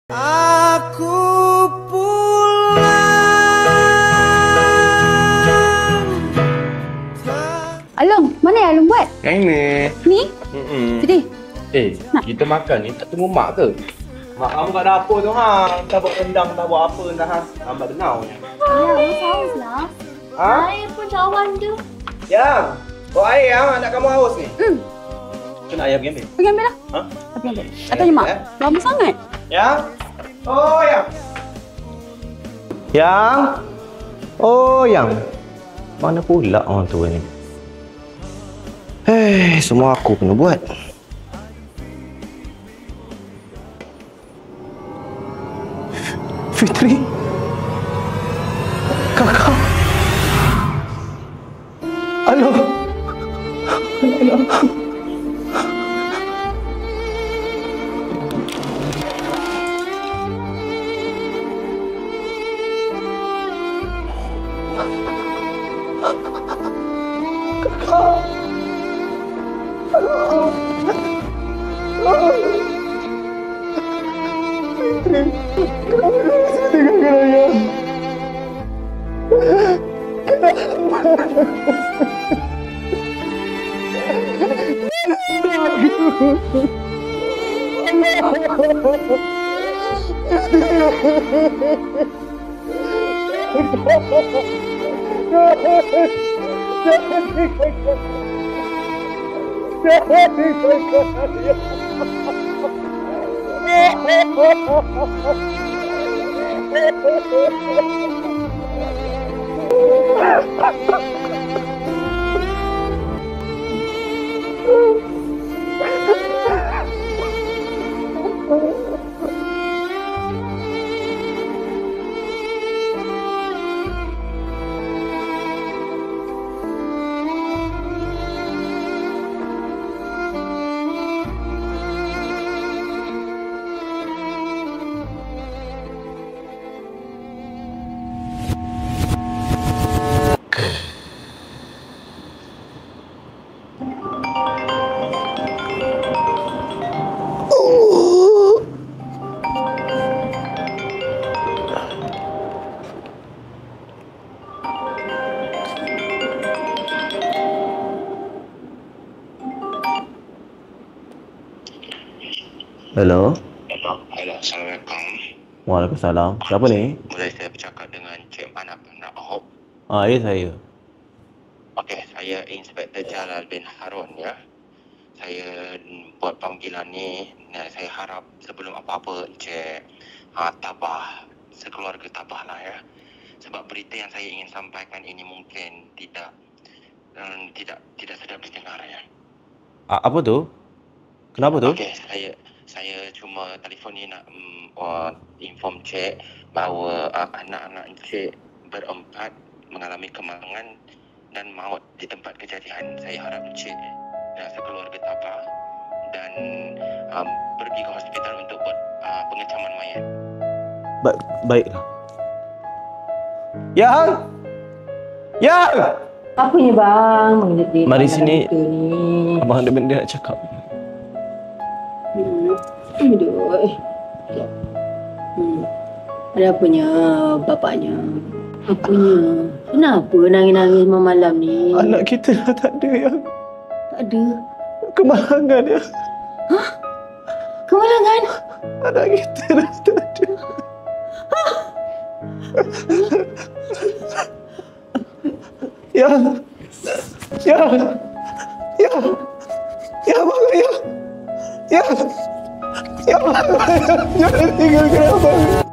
Aku pulang. Along, mana yang Along buat? Yang ni. Ni? Jadi? Kita makan ni tak tunggu mak ke? Mak kamu kat dapur tu tak buat rendang, tak buat apa dah lambat benau ni. Ya, haus lah. Air pun cawan tu. Yang, bawa air anak kamu haus ni. Macam nak ayah pergi ambil? Pergi ambil lah. Pergi ambil. Katanya mak, lama sangat. Yang? Oh, Yang. Yang? Oh, Yang. Mana pula orang tua ni? Semua aku kena buat. Fitri? Kakak? Alo? Hello. Hello, Assalamualaikum. Waalaikumsalam. Siapa ni? Boleh saya bercakap dengan Cik Manap Ahok? Ya saya. Okey, saya Inspektor Jalal bin Harun ya. Saya buat panggilan ni, saya harap sebelum apa-apa Cik tabah, sekeluarga tabah lah ya. Sebab berita yang saya ingin sampaikan ini mungkin tidak sedap didengar ya. Apa tu? Kenapa tu? Okey, saya cuma telefon ni nak inform Cik bahawa anak-anak Cik berempat mengalami kemalangan dan maut di tempat kejadian. Saya harap Cik dan sekeluarga tabah dan pergi ke hospital untuk buat pengecaman mayat. Baiklah. Yang! Apa ni bang? Mari sini. Abang ada benda nak cakap. Ada apanya bapaknya? Apanya? Kenapa nangis-nangis malam ni? Anak kita dah tak ada yang. Tak ada? Kemalangan ya. Hah? Kemalangan? Anak kita dah tak ada. Yang bangun ya. Jangan tinggalkan abang.